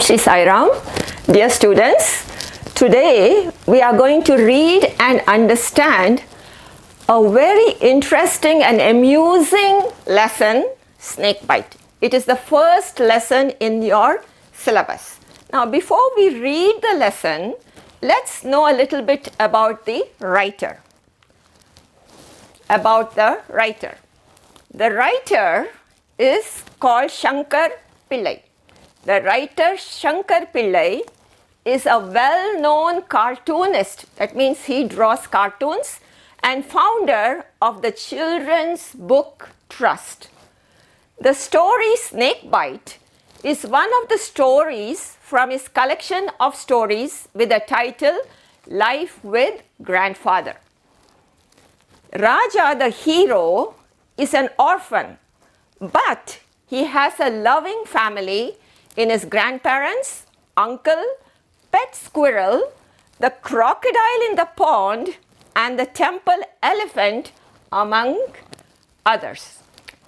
Shri Sai Ram. Dear students, today we are going to read and understand a very interesting and amusing lesson, snake bite. It is the first lesson in your syllabus. Now, before we read the lesson, let's know a little bit about the writer. The writer is called Shankar Pillai. The writer Shankar Pillai is a well-known cartoonist. That means he draws cartoons and founder of the Children's Book Trust. The story Snake Bite is one of the stories from his collection of stories with the title Life with Grandfather. Raja, the hero, is an orphan, but he has a loving family in his grandparents, uncle, pet squirrel, the crocodile in the pond, and the temple elephant, among others.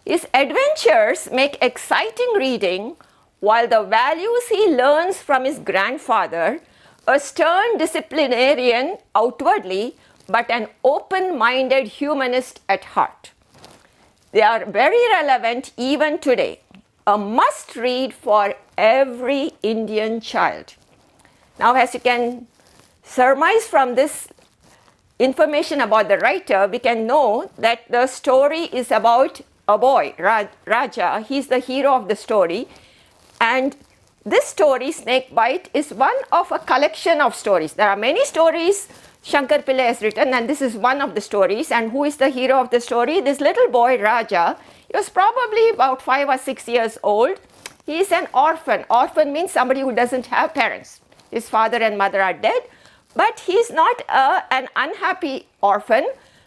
His adventures make exciting reading, while the values he learns from his grandfather, a stern disciplinarian outwardly, but an open-minded humanist at heart. They are very relevant even today, a must-read for every Indian child. Now, as you can surmise from this information about the writer, we can know that the story is about a boy, Raja. He's the hero of the story. And this story, Snake Bite, is one of a collection of stories. There are many stories Shankar Pillai has written, and this is one of the stories. And who is the hero of the story? This little boy, Raja. He was probably about 5 or 6 years old. He is an orphan. Orphan means somebody who doesn't have parents. His father and mother are dead. But he's not an unhappy orphan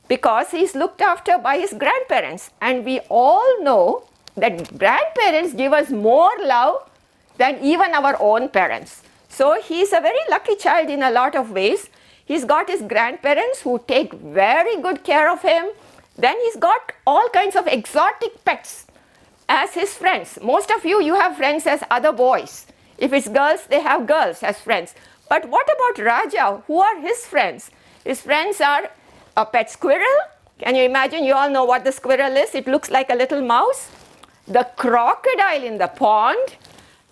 because he's looked after by his grandparents. And we all know that grandparents give us more love than even our own parents. So he's a very lucky child in a lot of ways. He's got his grandparents who take very good care of him. Then he's got all kinds of exotic pets as his friends. Most of you have friends as other boys. If it's girls, they have girls as friends. But what about Raja? Who are his friends? His friends are a pet squirrel. Can you imagine? You all know what the squirrel is. It looks like a little mouse. The crocodile in the pond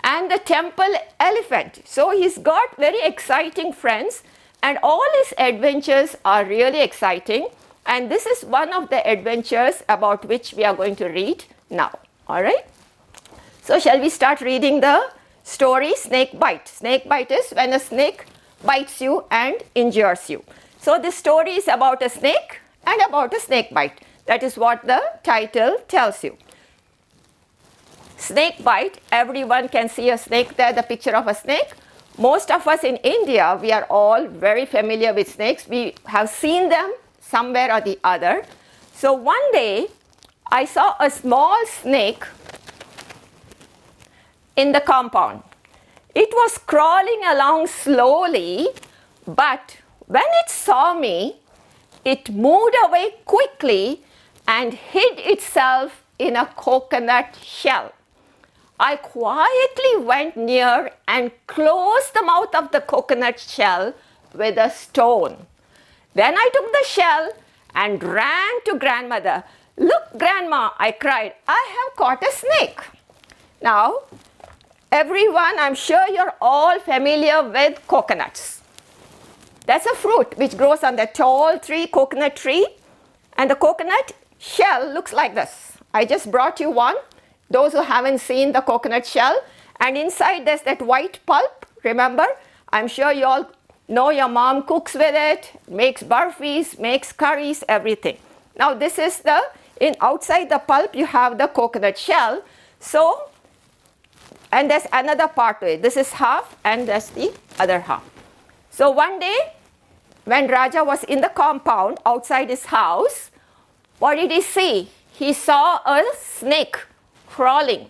and the temple elephant. So he's got very exciting friends, and all his adventures are really exciting. And this is one of the adventures about which we are going to read now. All right? So shall we start reading the story Snake Bite? Snake bite is when a snake bites you and injures you. So this story is about a snake and about a snake bite. That is what the title tells you. Snake bite, everyone can see a snake there, the picture of a snake. Most of us in India, we are all very familiar with snakes. We have seen them somewhere or the other. So one day, I saw a small snake in the compound. It was crawling along slowly, but when it saw me, it moved away quickly and hid itself in a coconut shell. I quietly went near and closed the mouth of the coconut shell with a stone. Then I took the shell and ran to grandmother. "Look, grandma," I cried, "I have caught a snake." Now, everyone, I'm sure you're all familiar with coconuts. That's a fruit which grows on the tall tree, coconut tree. And the coconut shell looks like this. I just brought you one. Those who haven't seen the coconut shell. And inside there's that white pulp. Remember, I'm sure you all know your mom cooks with it, makes burfis, makes curries, everything. Now this is outside the pulp you have the coconut shell. So, and there's another part to it. This is half and there's the other half. So one day, when Raja was in the compound outside his house, what did he see? He saw a snake crawling.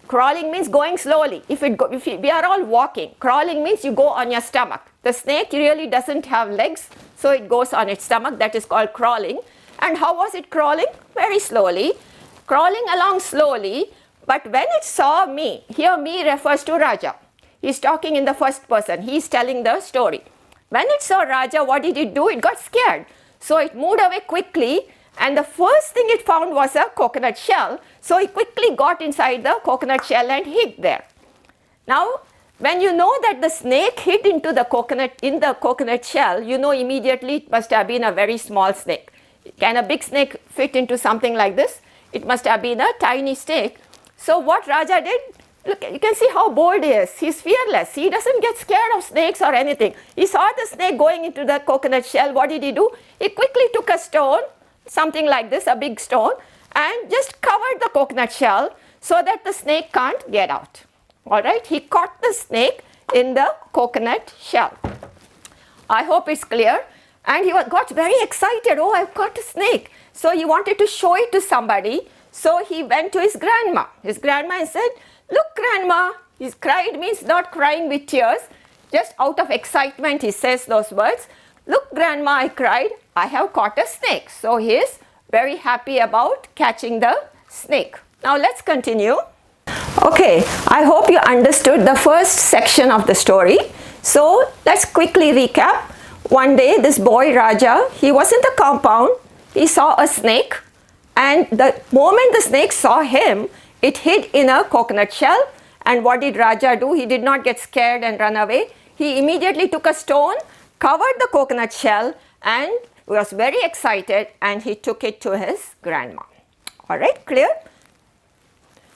Crawling means going slowly. We are all walking. Crawling means you go on your stomach. The snake really doesn't have legs, so it goes on its stomach. That is called crawling. And how was it crawling? Very slowly. Crawling along slowly. But when it saw me, here me refers to Raja. He's talking in the first person. He's telling the story. When it saw Raja, what did it do? It got scared. So it moved away quickly, and the first thing it found was a coconut shell. So it quickly got inside the coconut shell and hid there. Now, when you know that the snake hid into the coconut shell, you know immediately it must have been a very small snake. Can a big snake fit into something like this? It must have been a tiny snake. So what Raja did, look, you can see how bold he is. He's fearless. He doesn't get scared of snakes or anything. He saw the snake going into the coconut shell. What did he do? He quickly took a stone, something like this, a big stone, and just covered the coconut shell so that the snake can't get out. All right, he caught the snake in the coconut shell. I hope it's clear. And he got very excited. Oh, I've caught a snake. So he wanted to show it to somebody. So he went to his grandma. His grandma said, look, grandma. He cried means not crying with tears. Just out of excitement, he says those words. Look, grandma, I cried. I have caught a snake. So he is very happy about catching the snake. Now let's continue. Okay, I hope you understood the first section of the story. So let's quickly recap. One day, this boy Raja, he was in the compound. He saw a snake, and the moment the snake saw him, it hid in a coconut shell. And what did Raja do? He did not get scared and run away. He immediately took a stone, covered the coconut shell, and was very excited, and he took it to his grandma. All right, clear?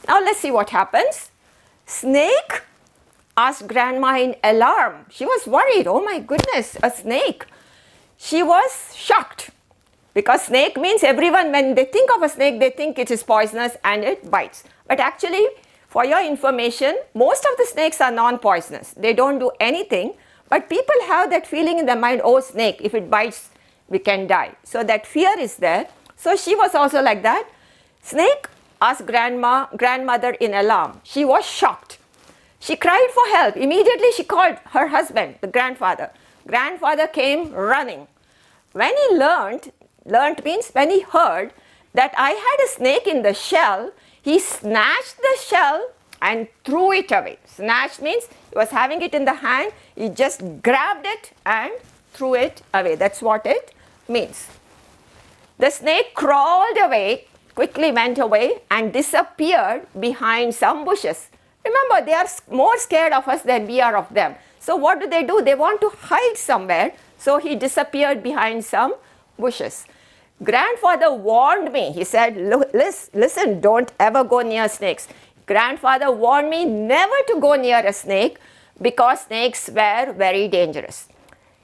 Now let's see what happens. Snake asked grandma in alarm. She was worried. Oh my goodness, a snake. She was shocked, because snake means everyone, when they think of a snake, they think it is poisonous and it bites. But actually, for your information, most of the snakes are non-poisonous. They don't do anything, but people have that feeling in their mind, oh, snake, if it bites, we can die. So that fear is there. So she was also like that. Snake asked grandmother in alarm. She was shocked. She cried for help. Immediately she called her husband, the grandfather. Grandfather came running. When he learned means when he heard that I had a snake in the shell, he snatched the shell and threw it away. Snatched means he was having it in the hand. He just grabbed it and threw it away. That's what it means. The snake crawled away, quickly went away and disappeared behind some bushes. Remember, they are more scared of us than we are of them. So what do? They want to hide somewhere. So he disappeared behind some bushes. Grandfather warned me. He said, listen, don't ever go near snakes. Grandfather warned me never to go near a snake because snakes were very dangerous.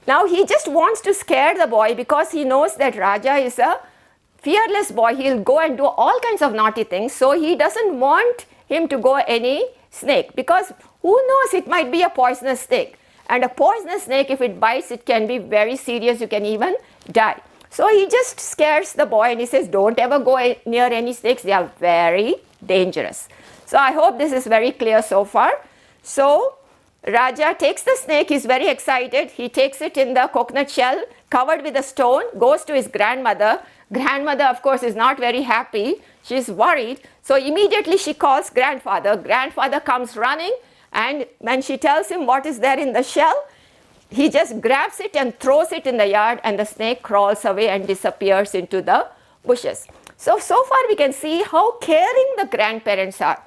Now he just wants to scare the boy because he knows that Raja is a fearless boy. He'll go and do all kinds of naughty things. So he doesn't want him to go any snake, because who knows, it might be a poisonous snake. And a poisonous snake, if it bites, it can be very serious. You can even die. So he just scares the boy and he says, don't ever go near any snakes. They are very dangerous. So I hope this is very clear so far. So Raja takes the snake. He's very excited. He takes it in the coconut shell covered with a stone, goes to his grandmother. Grandmother, of course, is not very happy. She's worried. So immediately she calls grandfather. Grandfather comes running, and when she tells him what is there in the shell, he just grabs it and throws it in the yard, and the snake crawls away and disappears into the bushes. So far we can see how caring the grandparents are.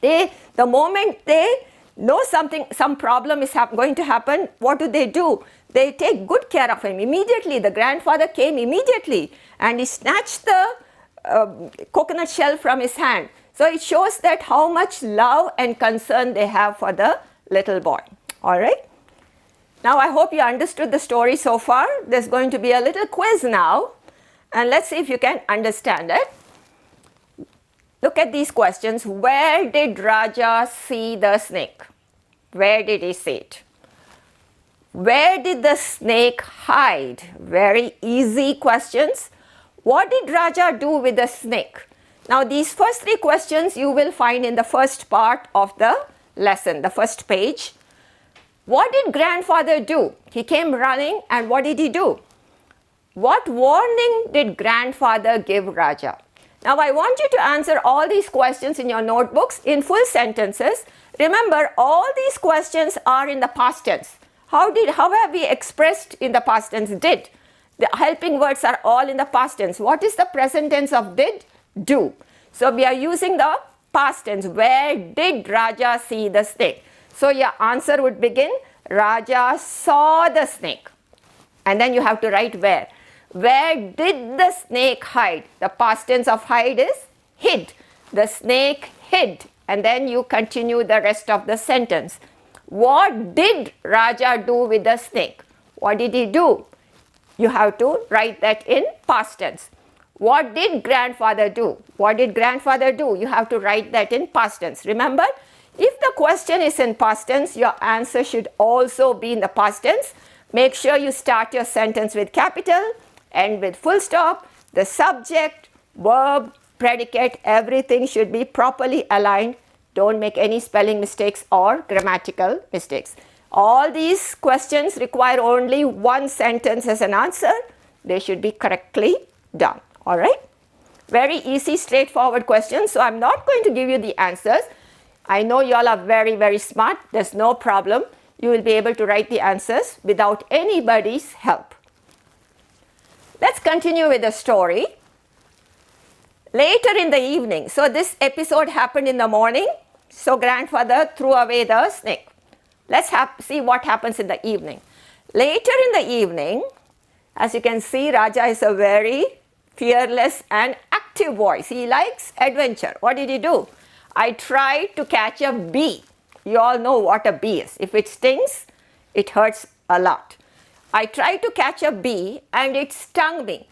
The moment they know some problem is going to happen, what do? They take good care of him. Immediately, the grandfather came immediately, and he snatched the coconut shell from his hand. So it shows that how much love and concern they have for the little boy. All right. Now I hope you understood the story so far. There's going to be a little quiz now, and let's see if you can understand it. Look at these questions. Where did Raja see the snake? Where did he see it? Where did the snake hide? Very easy questions. What did Raja do with the snake? Now these first three questions you will find in the first part of the lesson, the first page. What did grandfather do? He came running, and what did he do? What warning did grandfather give Raja? Now I want you to answer all these questions in your notebooks in full sentences. Remember, all these questions are in the past tense. How have we expressed in the past tense? Did. The helping words are all in the past tense. What is the present tense of did? Do. So we are using the past tense. Where did Raja see the snake? So your answer would begin, Raja saw the snake. And then you have to write where. Where did the snake hide? The past tense of hide is hid. The snake hid. And then you continue the rest of the sentence. What did Raja do with the snake? What did he do? You have to write that in past tense. What did grandfather do? What did grandfather do? You have to write that in past tense. Remember, if the question is in past tense, your answer should also be in the past tense. Make sure you start your sentence with capital, end with full stop. The subject, verb, predicate, everything should be properly aligned. Don't make any spelling mistakes or grammatical mistakes. All these questions require only one sentence as an answer. They should be correctly done. All right? Very easy, straightforward questions. So I'm not going to give you the answers. I know you all are very, very smart. There's no problem. You will be able to write the answers without anybody's help. Let's continue with the story. Later in the evening, so this episode happened in the morning. So grandfather threw away the snake. Let's see what happens in the evening. Later in the evening, as you can see, Raja is a very fearless and active voice. He likes adventure. What did he do? I tried to catch a bee. You all know what a bee is. If it stings, it hurts a lot. I tried to catch a bee and it stung me.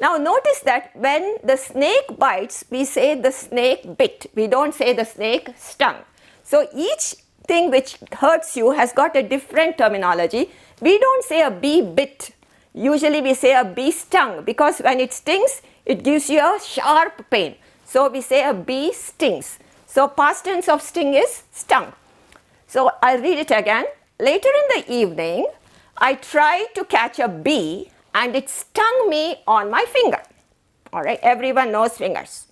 Now notice that when the snake bites, we say the snake bit. We don't say the snake stung. So each thing which hurts you has got a different terminology. We don't say a bee bit. Usually we say a bee stung, because when it stings, it gives you a sharp pain. So we say a bee stings. So past tense of sting is stung. So I'll read it again. Later in the evening, I tried to catch a bee and it stung me on my finger. All right, everyone knows fingers.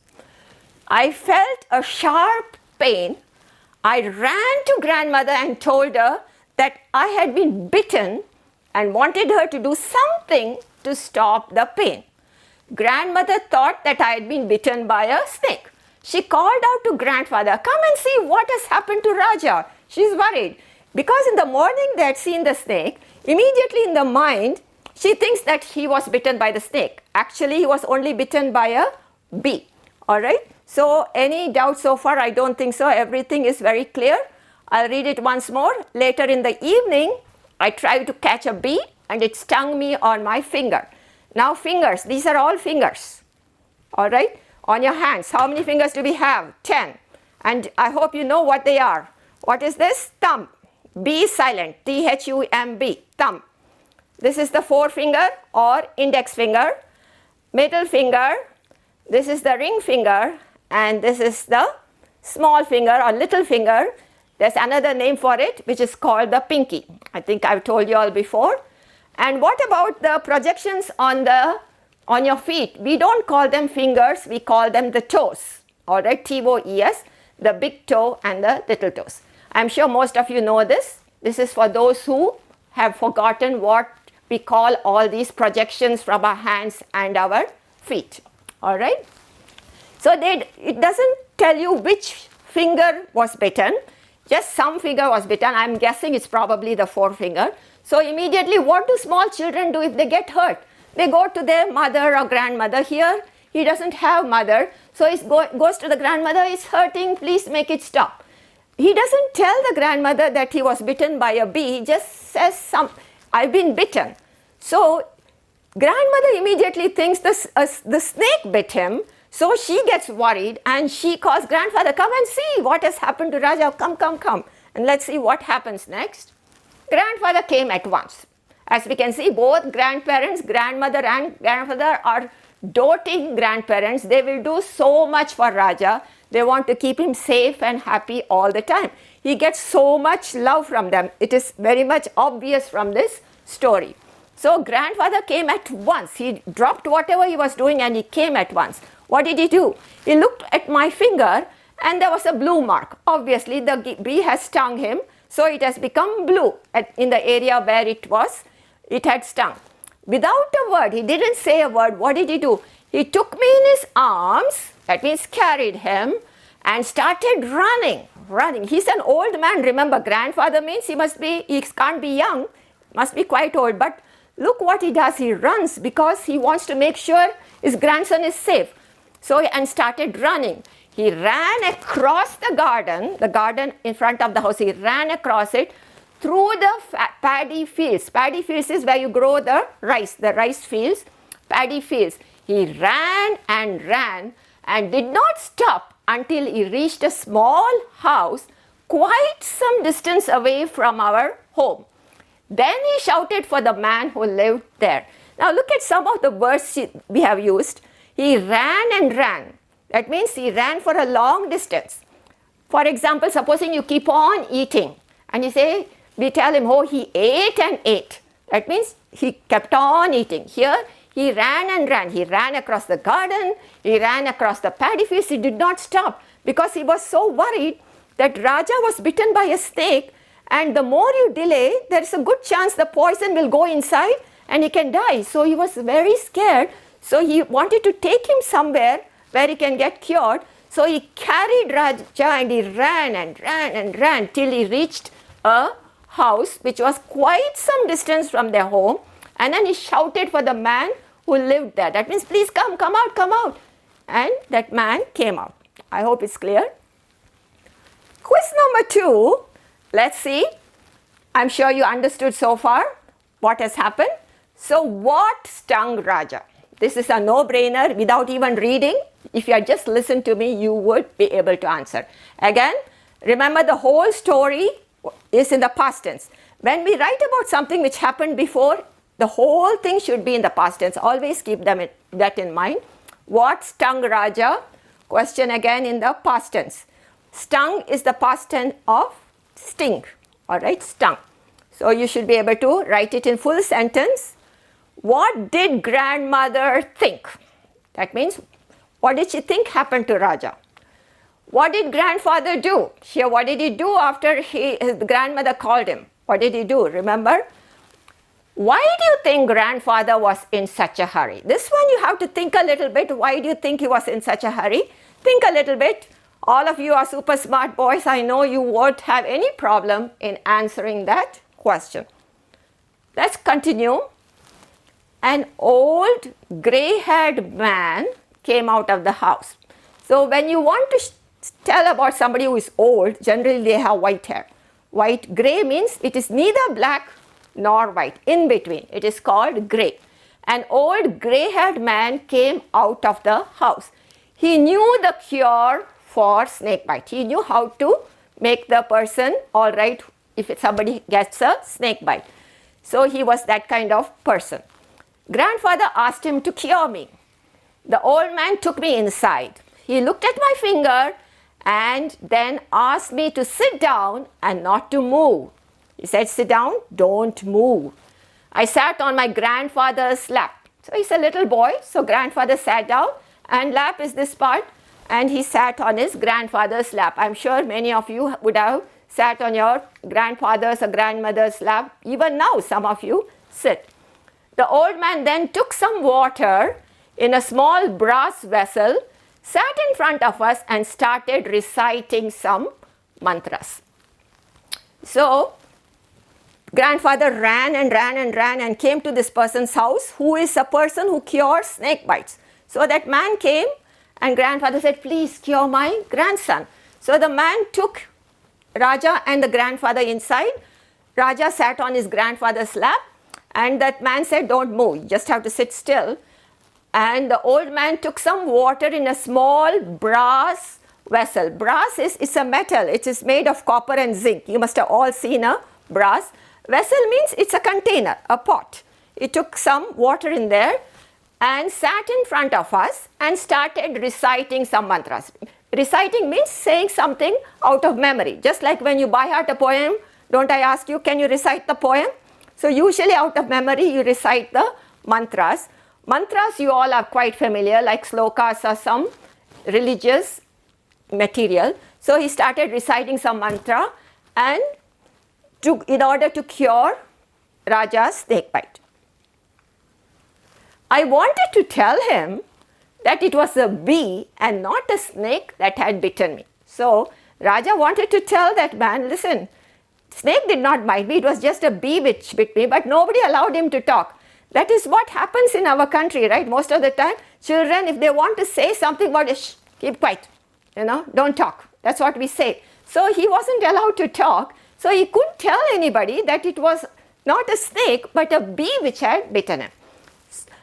I felt a sharp pain. I ran to grandmother and told her that I had been bitten and wanted her to do something to stop the pain. Grandmother thought that I had been bitten by a snake. She called out to grandfather, come and see what has happened to Raja. She's worried. Because in the morning they had seen the snake, immediately in the mind, she thinks that he was bitten by the snake. Actually, he was only bitten by a bee. All right. So any doubt so far? I don't think so. Everything is very clear. I'll read it once more. Later in the evening, I tried to catch a bee and it stung me on my finger. Now fingers, these are all fingers. All right. On your hands, how many fingers do we have? 10. And I hope you know what they are. What is this? Thumb. B is silent. T-H-U-M-B. Thumb. This is the forefinger or index finger. Middle finger. This is the ring finger. And this is the small finger or little finger. There's another name for it, which is called the pinky. I think I've told you all before. And what about the projections on your feet? We don't call them fingers. We call them the toes. All right, T-O-E-S, the big toe and the little toes. I'm sure most of you know this. This is for those who have forgotten what we call all these projections from our hands and our feet. All right. So it doesn't tell you which finger was bitten. Just some finger was bitten. I'm guessing it's probably the forefinger. So immediately, what do small children do if they get hurt? They go to their mother or grandmother. Here, he doesn't have mother. So he goes to the grandmother, it's hurting, please make it stop. He doesn't tell the grandmother that he was bitten by a bee. He just says, I've been bitten. So grandmother immediately thinks the snake bit him. So she gets worried and she calls grandfather, come and see what has happened to Raja. Come. And let's see what happens next. Grandfather came at once. As we can see, both grandparents, grandmother and grandfather are doting grandparents. They will do so much for Raja. They want to keep him safe and happy all the time. He gets so much love from them. It is very much obvious from this story. So grandfather came at once. He dropped whatever he was doing and he came at once. What did he do? He looked at my finger and there was a blue mark. Obviously the bee has stung him, so it has become blue in the area where it had stung. Without a word, he didn't say a word. What did he do? He took me in his arms, that means carried him, and started running. He's an old man. Remember, grandfather means he can't be young, must be quite old. But look what he does. He runs because he wants to make sure his grandson is safe. And started running. He ran across the garden in front of the house. He ran across it through the paddy fields. Paddy fields is where you grow the rice fields, paddy fields. He ran and did not stop until he reached a small house quite some distance away from our home. Then he shouted for the man who lived there. Now look at some of the words we have used. He ran and ran. That means he ran for a long distance. For example, supposing you keep on eating and we tell him, oh, he ate and ate. That means he kept on eating. Here, he ran and ran. He ran across the garden. He ran across the paddy fields. He did not stop because he was so worried that Raja was bitten by a snake, and the more you delay, there is a good chance the poison will go inside and he can die. So he was very scared. So he wanted to take him somewhere where he can get cured. So he carried Raja and he ran till he reached a house which was quite some distance from their home, and then he shouted for the man who lived there. That means, please come out. And that man came out. I hope it's clear. Quiz number 2. Let's see. I'm sure you understood so far what has happened. So what stung Raja? This is a no-brainer without even reading. If you had just listened to me, you would be able to answer. Again, remember the whole story is in the past tense. When we write about something which happened before, the whole thing should be in the past tense. Always keep that in mind. What stung Raja? Question again in the past tense. Stung is the past tense of sting. All right, stung. So you should be able to write it in full sentence. What did grandmother think? That means, what did she think happened to Raja? What did grandfather do? Here, what did he do after his grandmother called him? What did he do? Remember? Why do you think grandfather was in such a hurry? This one you have to think a little bit. Why do you think he was in such a hurry? Think a little bit. All of you are super smart boys. I know you won't have any problem in answering that question. Let's continue. An old gray-haired man came out of the house. So when you want to tell about somebody who is old, generally they have white hair. Gray means it is neither black nor white, in between. It is called gray. An old gray-haired man came out of the house. He knew the cure for snake bite. He knew how to make the person all right if somebody gets a snake bite. So he was that kind of person. Grandfather asked him to cure me. The old man took me inside. He looked at my finger and then asked me to sit down and not to move. He said, sit down, don't move. I sat on my grandfather's lap. So he's a little boy, so grandfather sat down, and lap is this part, and he sat on his grandfather's lap. I'm sure many of you would have sat on your grandfather's or grandmother's lap. Even now, some of you sit. The old man then took some water in a small brass vessel, sat in front of us and started reciting some mantras. So, grandfather ran and came to this person's house, who is a person who cures snake bites. So that man came and grandfather said, please cure my grandson. So the man took Raja and the grandfather inside. Raja sat on his grandfather's lap, and that man said, don't move, you just have to sit still. And the old man took some water in a small brass vessel. Brass is a metal. It is made of copper and zinc. You must have all seen a brass. Vessel means it's a container, a pot. He took some water in there and sat in front of us and started reciting some mantras. Reciting means saying something out of memory. Just like when you by heart a poem, don't I ask you, can you recite the poem? So usually out of memory you recite the mantras. Mantras you all are quite familiar, like slokas are some religious material. So he started reciting some mantra and in order to cure Raja's snake bite. I wanted to tell him that it was a bee and not a snake that had bitten me. So Raja wanted to tell that man, listen, snake did not bite me, it was just a bee which bit me, but nobody allowed him to talk. That is what happens in our country, right? Most of the time, children, if they want to say something about it, shh, keep quiet, don't talk. That's what we say. So he wasn't allowed to talk, so he couldn't tell anybody that it was not a snake, but a bee which had bitten him.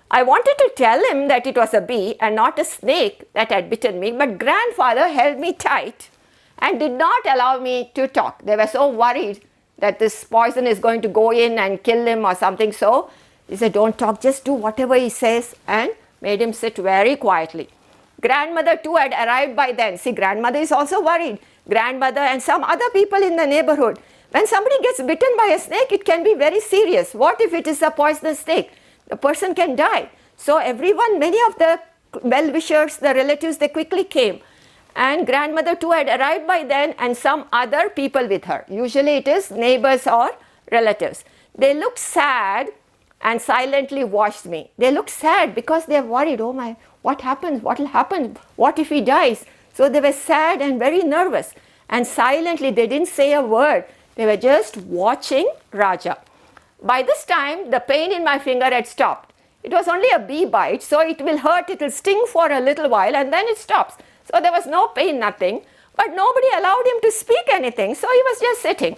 I wanted to tell him that it was a bee and not a snake that had bitten me, but grandfather held me tight and did not allow me to talk. They were so worried that this poison is going to go in and kill him or something. So he said, don't talk, just do whatever he says, and made him sit very quietly. Grandmother too had arrived by then. See, grandmother is also worried. Grandmother and some other people in the neighborhood. When somebody gets bitten by a snake, it can be very serious. What if it is a poisonous snake? The person can die. So everyone, many of the well-wishers, the relatives, they quickly came. And grandmother too had arrived by then and some other people with her. Usually it is neighbors or relatives. They looked sad and silently watched me. They looked sad because they are worried, oh my, what happens? What will happen? What if he dies? So they were sad and very nervous. And silently, they didn't say a word. They were just watching Raja. By this time, the pain in my finger had stopped. It was only a bee bite, so it will hurt, it will sting for a little while and then it stops. So there was no pain, nothing. But nobody allowed him to speak anything, so he was just sitting.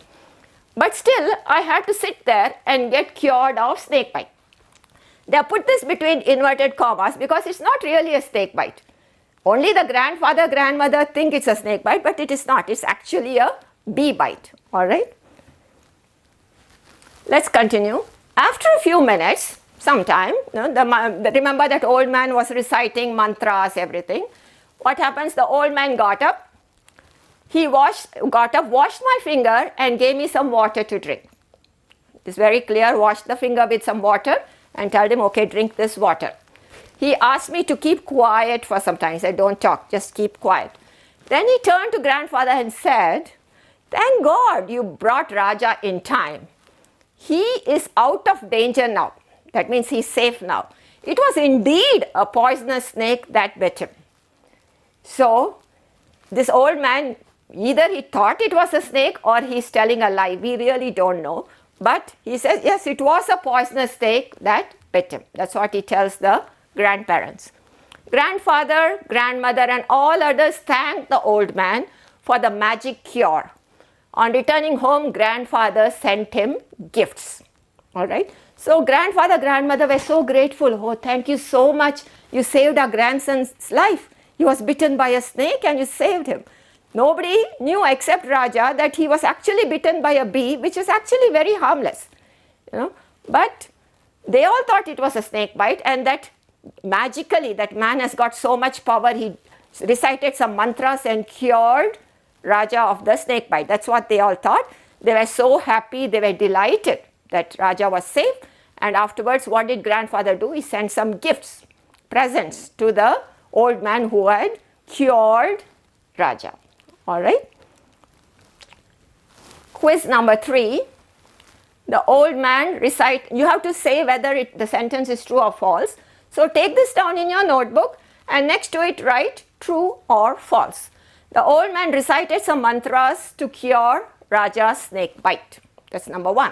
But still, I had to sit there and get cured of snake bite. They put this between inverted commas because it's not really a snake bite. Only the grandfather, grandmother think it's a snake bite, but it is not. It's actually a bee bite. All right? Let's continue. After a few minutes, sometime, remember that old man was reciting mantras, everything. What happens? The old man got up. He got up, washed my finger and gave me some water to drink. It's very clear, washed the finger with some water and told him, okay, drink this water. He asked me to keep quiet for some time. He said, don't talk, just keep quiet. Then he turned to grandfather and said, thank God you brought Raja in time. He is out of danger now. That means he's safe now. It was indeed a poisonous snake that bit him. So this old man, either he thought it was a snake or he's telling a lie. We really don't know. But he says, yes, it was a poisonous snake that bit him. That's what he tells the grandparents. Grandfather, grandmother and all others thanked the old man for the magic cure. On returning home, grandfather sent him gifts. All right. So grandfather, grandmother were so grateful. Oh, thank you so much. You saved our grandson's life. He was bitten by a snake and you saved him. Nobody knew except Raja that he was actually bitten by a bee, which is actually very harmless. But they all thought it was a snake bite, and that magically that man has got so much power. He recited some mantras and cured Raja of the snake bite. That's what they all thought. They were so happy, they were delighted that Raja was safe. And afterwards, what did grandfather do? He sent some gifts, presents to the old man who had cured Raja. All right. Quiz number 3. The old man you have to say whether the sentence is true or false. So take this down in your notebook and next to it write true or false. The old man recited some mantras to cure Raja's snake bite. That's number 1.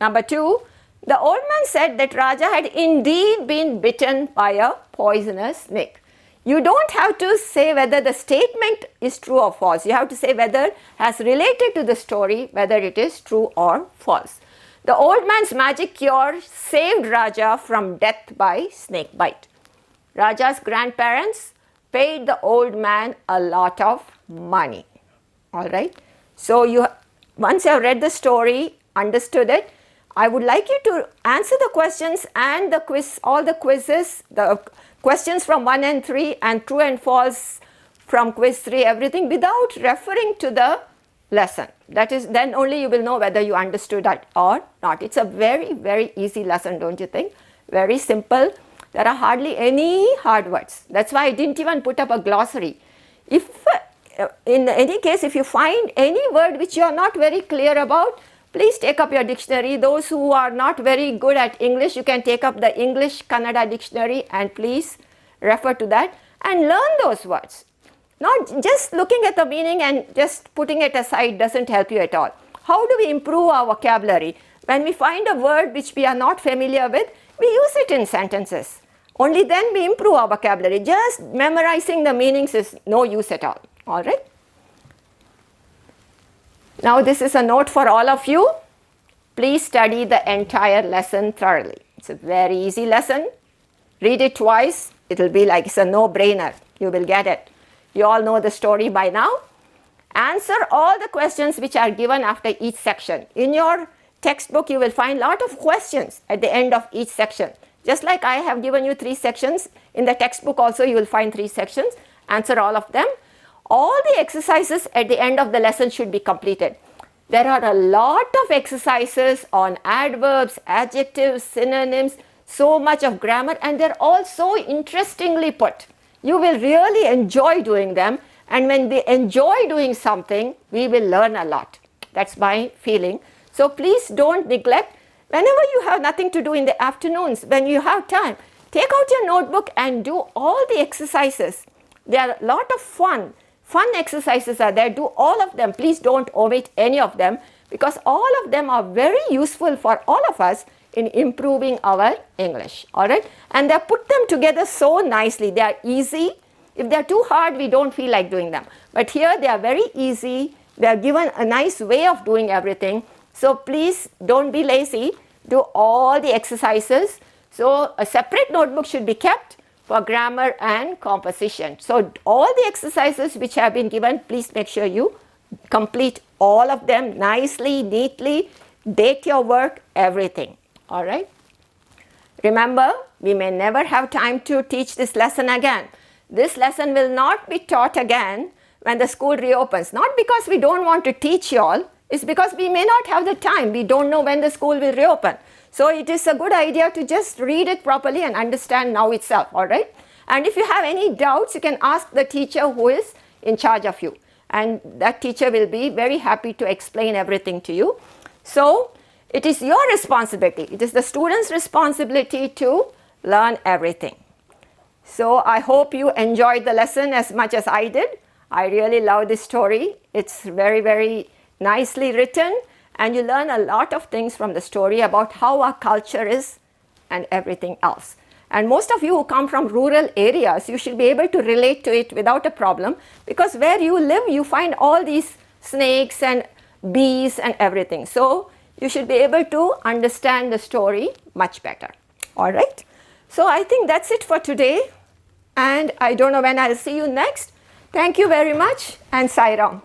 Number 2, the old man said that Raja had indeed been bitten by a poisonous snake. You don't have to say whether the statement is true or false. You have to say whether as related to the story, whether it is true or false. The old man's magic cure saved Raja from death by snake bite. Raja's grandparents paid the old man a lot of money. All right. So once you have read the story, understood it, I would like you to answer the questions and the quiz, all the quizzes, the questions from 1 and 3 and true and false from quiz 3, everything without referring to the lesson. That is, then only you will know whether you understood it or not. It's a very, very easy lesson, don't you think? Very simple. There are hardly any hard words. That's why I didn't even put up a glossary. If in any case, if you find any word which you are not very clear about, please take up your dictionary. Those who are not very good at English, you can take up the English Kannada dictionary and please refer to that and learn those words. Not just looking at the meaning and just putting it aside doesn't help you at all. How do we improve our vocabulary? When we find a word which we are not familiar with, we use it in sentences. Only then we improve our vocabulary. Just memorizing the meanings is no use at all. All right? Now this is a note for all of you. Please study the entire lesson thoroughly. It's a very easy lesson. Read it twice. It will be like it's a no-brainer. You will get it. You all know the story by now. Answer all the questions which are given after each section. In your textbook, you will find a lot of questions at the end of each section. Just like I have given you 3 sections, in the textbook also you will find 3 sections. Answer all of them. All the exercises at the end of the lesson should be completed. There are a lot of exercises on adverbs, adjectives, synonyms, so much of grammar, and they're all so interestingly put. You will really enjoy doing them, and when we enjoy doing something, we will learn a lot. That's my feeling. So please don't neglect. Whenever you have nothing to do in the afternoons, when you have time, take out your notebook and do all the exercises. There are a lot of fun exercises are there. Do all of them. Please don't omit any of them, because all of them are very useful for all of us in improving our English. All right? And they put them together so nicely. They are easy. If they are too hard, we don't feel like doing them. But here they are very easy. They are given a nice way of doing everything. So please don't be lazy. Do all the exercises. So a separate notebook should be kept for grammar and composition. So all the exercises which have been given, please make sure you complete all of them nicely, neatly, date your work, everything. All right? Remember, we may never have time to teach this lesson again. This lesson will not be taught again when the school reopens. Not because we don't want to teach you all, it's because we may not have the time. We don't know when the school will reopen. So it is a good idea to just read it properly and understand now itself, all right? And if you have any doubts, you can ask the teacher who is in charge of you. And that teacher will be very happy to explain everything to you. So it is your responsibility. It is the student's responsibility to learn everything. So I hope you enjoyed the lesson as much as I did. I really love this story. It's very, very nicely written. And you learn a lot of things from the story about how our culture is and everything else. And most of you who come from rural areas, you should be able to relate to it without a problem, because where you live, you find all these snakes and bees and everything. So you should be able to understand the story much better. All right? So I think that's it for today. And I don't know when I'll see you next. Thank you very much, and Sai Ram.